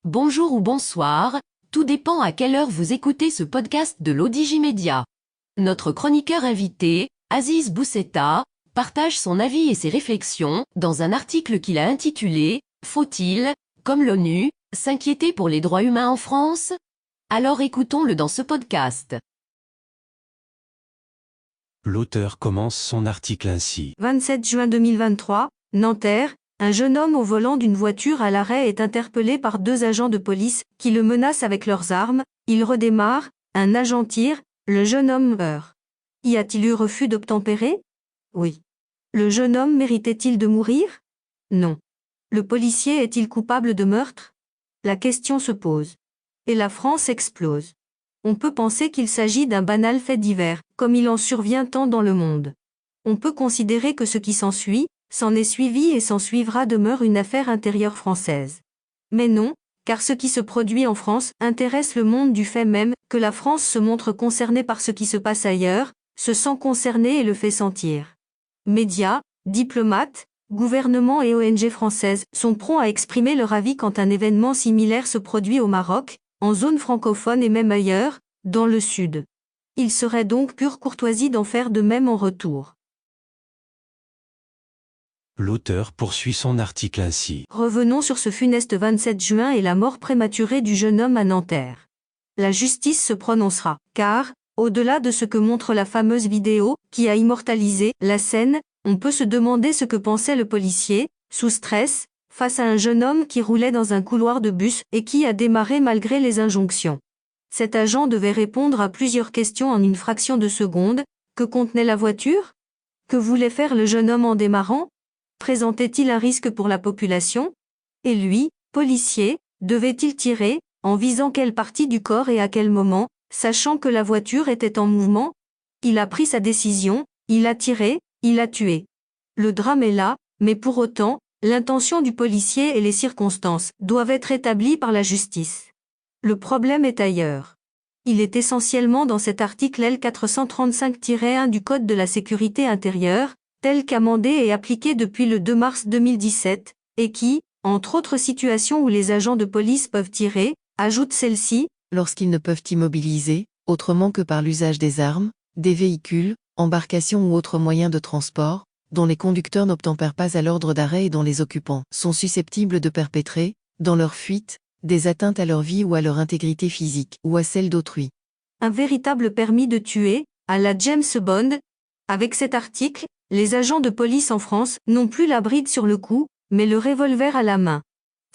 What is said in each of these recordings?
Bonjour ou bonsoir, tout dépend à quelle heure vous écoutez ce podcast de l'Odigimédia. Notre chroniqueur invité, Aziz Boussetta, partage son avis et ses réflexions dans un article qu'il a intitulé « Faut-il, comme l'ONU, s'inquiéter pour les droits humains en France ?» Alors écoutons-le dans ce podcast. L'auteur commence son article ainsi. 27 juin 2023, Nanterre, un jeune homme au volant d'une voiture à l'arrêt est interpellé par deux agents de police qui le menacent avec leurs armes. Il redémarre, un agent tire, le jeune homme meurt. Y a-t-il eu refus d'obtempérer? Oui. Le jeune homme méritait-il de mourir? Non. Le policier est-il coupable de meurtre? La question se pose. Et la France explose. On peut penser qu'il s'agit d'un banal fait divers, comme il en survient tant dans le monde. On peut considérer que ce qui s'ensuit, s'en est suivi et s'en suivra demeure une affaire intérieure française. Mais non, car ce qui se produit en France intéresse le monde du fait même que la France se montre concernée par ce qui se passe ailleurs, se sent concernée et le fait sentir. Médias, diplomates, gouvernements et ONG françaises sont prompts à exprimer leur avis quand un événement similaire se produit au Maroc, en zone francophone et même ailleurs, dans le Sud. Il serait donc pure courtoisie d'en faire de même en retour. L'auteur poursuit son article ainsi. Revenons sur ce funeste 27 juin et la mort prématurée du jeune homme à Nanterre. La justice se prononcera, car, au-delà de ce que montre la fameuse vidéo, qui a immortalisé la scène, on peut se demander ce que pensait le policier, sous stress, face à un jeune homme qui roulait dans un couloir de bus et qui a démarré malgré les injonctions. Cet agent devait répondre à plusieurs questions en une fraction de seconde. Que contenait la voiture? Que voulait faire le jeune homme en démarrant? Présentait-il un risque pour la population? Et lui, policier, devait-il tirer, en visant quelle partie du corps et à quel moment, sachant que la voiture était en mouvement? Il a pris sa décision, il a tiré, il a tué. Le drame est là, mais pour autant, l'intention du policier et les circonstances doivent être établies par la justice. Le problème est ailleurs. Il est essentiellement dans cet article L435-1 du Code de la sécurité intérieure, tel qu'amendé et appliqué depuis le 2 mars 2017, et qui, entre autres situations où les agents de police peuvent tirer, ajoute celle-ci, lorsqu'ils ne peuvent immobiliser, autrement que par l'usage des armes, des véhicules, embarcations ou autres moyens de transport, dont les conducteurs n'obtempèrent pas à l'ordre d'arrêt et dont les occupants sont susceptibles de perpétrer, dans leur fuite, des atteintes à leur vie ou à leur intégrité physique ou à celle d'autrui. Un véritable permis de tuer, à la James Bond. Avec cet article, les agents de police en France n'ont plus la bride sur le cou, mais le revolver à la main.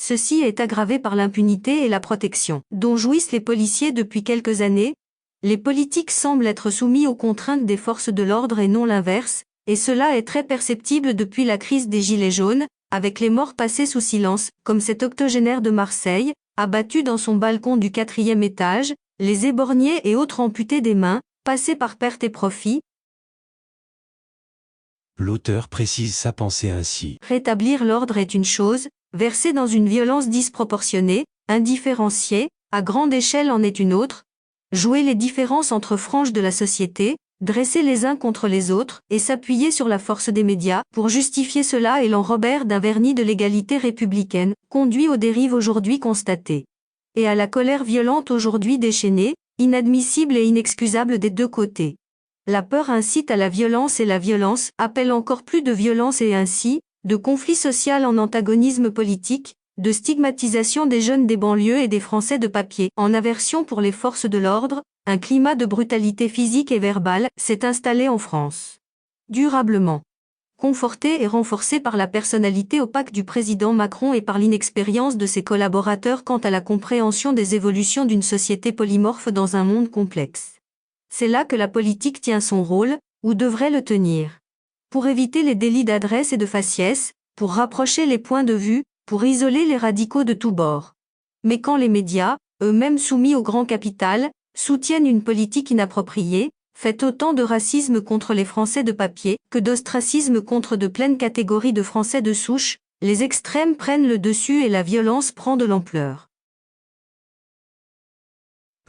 Ceci est aggravé par l'impunité et la protection dont jouissent les policiers depuis quelques années. Les politiques semblent être soumis aux contraintes des forces de l'ordre et non l'inverse, et cela est très perceptible depuis la crise des Gilets jaunes, avec les morts passées sous silence, comme cet octogénaire de Marseille, abattu dans son balcon du 4e étage, les éborgnés et autres amputés des mains, passés par perte et profit. L'auteur précise sa pensée ainsi. Rétablir l'ordre est une chose, verser dans une violence disproportionnée, indifférenciée, à grande échelle en est une autre. Jouer les différences entre franges de la société, dresser les uns contre les autres et s'appuyer sur la force des médias pour justifier cela et l'enrober d'un vernis de l'égalité républicaine, conduit aux dérives aujourd'hui constatées. Et à la colère violente aujourd'hui déchaînée, inadmissible et inexcusable des deux côtés. La peur incite à la violence et la violence appelle encore plus de violence et ainsi, de conflit social en antagonisme politique, de stigmatisation des jeunes des banlieues et des Français de papier en aversion pour les forces de l'ordre, un climat de brutalité physique et verbale s'est installé en France. Durablement. Conforté et renforcé par la personnalité opaque du président Macron et par l'inexpérience de ses collaborateurs quant à la compréhension des évolutions d'une société polymorphe dans un monde complexe. C'est là que la politique tient son rôle, ou devrait le tenir. Pour éviter les délits d'adresse et de faciès, pour rapprocher les points de vue, pour isoler les radicaux de tous bords. Mais quand les médias, eux-mêmes soumis au grand capital, soutiennent une politique inappropriée, fait autant de racisme contre les Français de papier que d'ostracisme contre de pleines catégories de Français de souche, les extrêmes prennent le dessus et la violence prend de l'ampleur.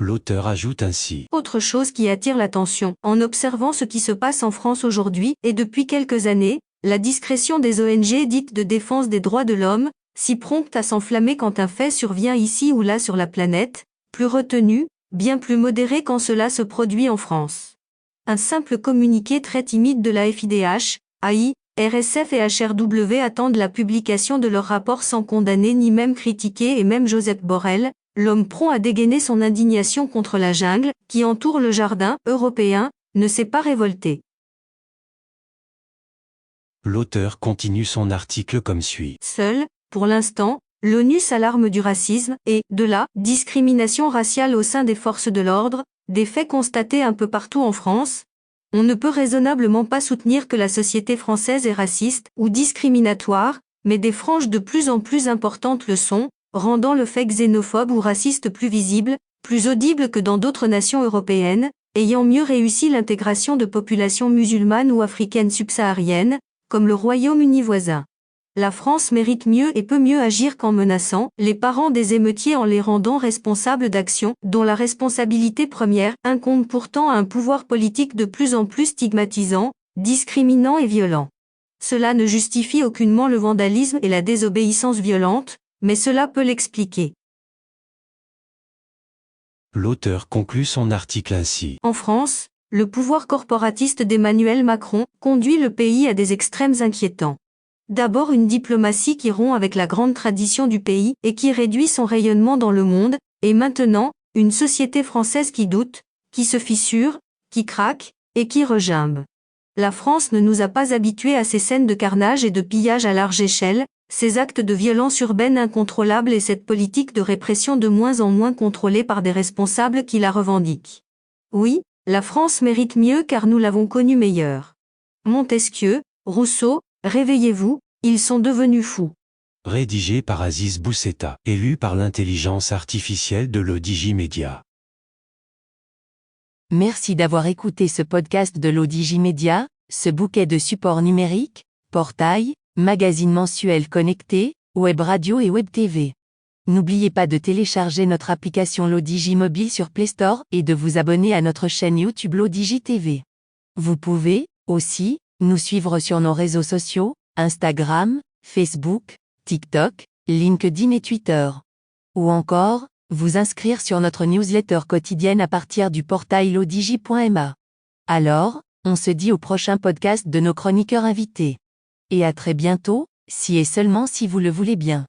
L'auteur ajoute ainsi. Autre chose qui attire l'attention, en observant ce qui se passe en France aujourd'hui et depuis quelques années, la discrétion des ONG dites de défense des droits de l'homme, si prompte à s'enflammer quand un fait survient ici ou là sur la planète, plus retenu, bien plus modéré quand cela se produit en France. Un simple communiqué très timide de la FIDH, AI, RSF et HRW attendent la publication de leur rapport sans condamner ni même critiquer, et même Joseph Borrell, l'homme prompt à dégainer son indignation contre la jungle qui entoure le jardin européen, ne s'est pas révolté. L'auteur continue son article comme suit. Seul, pour l'instant, l'ONU s'alarme du racisme et de la discrimination raciale au sein des forces de l'ordre, des faits constatés un peu partout en France. On ne peut raisonnablement pas soutenir que la société française est raciste ou discriminatoire, mais des franges de plus en plus importantes le sont, rendant le fait xénophobe ou raciste plus visible, plus audible que dans d'autres nations européennes, ayant mieux réussi l'intégration de populations musulmanes ou africaines subsahariennes, comme le Royaume-Uni voisin. La France mérite mieux et peut mieux agir qu'en menaçant les parents des émeutiers en les rendant responsables d'actions dont la responsabilité première incombe pourtant à un pouvoir politique de plus en plus stigmatisant, discriminant et violent. Cela ne justifie aucunement le vandalisme et la désobéissance violente, mais cela peut l'expliquer. L'auteur conclut son article ainsi. En France, le pouvoir corporatiste d'Emmanuel Macron conduit le pays à des extrêmes inquiétants. D'abord une diplomatie qui rompt avec la grande tradition du pays et qui réduit son rayonnement dans le monde, et maintenant, une société française qui doute, qui se fissure, qui craque, et qui regimbe. La France ne nous a pas habitués à ces scènes de carnage et de pillage à large échelle, ces actes de violence urbaine incontrôlables et cette politique de répression de moins en moins contrôlée par des responsables qui la revendiquent. Oui, la France mérite mieux car nous l'avons connue meilleure. Montesquieu, Rousseau, réveillez-vous, ils sont devenus fous. Rédigé par Aziz Bousseta, élu par l'intelligence artificielle de l'Odigimédia. Merci d'avoir écouté ce podcast de l'Odigimédia, ce bouquet de supports numériques, portail, magazine mensuel connecté, web radio et web TV. N'oubliez pas de télécharger notre application l'Odigi Mobile sur Play Store et de vous abonner à notre chaîne YouTube l'Odigi TV. Vous pouvez, aussi, nous suivre sur nos réseaux sociaux, Instagram, Facebook, TikTok, LinkedIn et Twitter. Ou encore, vous inscrire sur notre newsletter quotidienne à partir du portail lodigi.ma. Alors, on se dit au prochain podcast de nos chroniqueurs invités. Et à très bientôt, si et seulement si vous le voulez bien.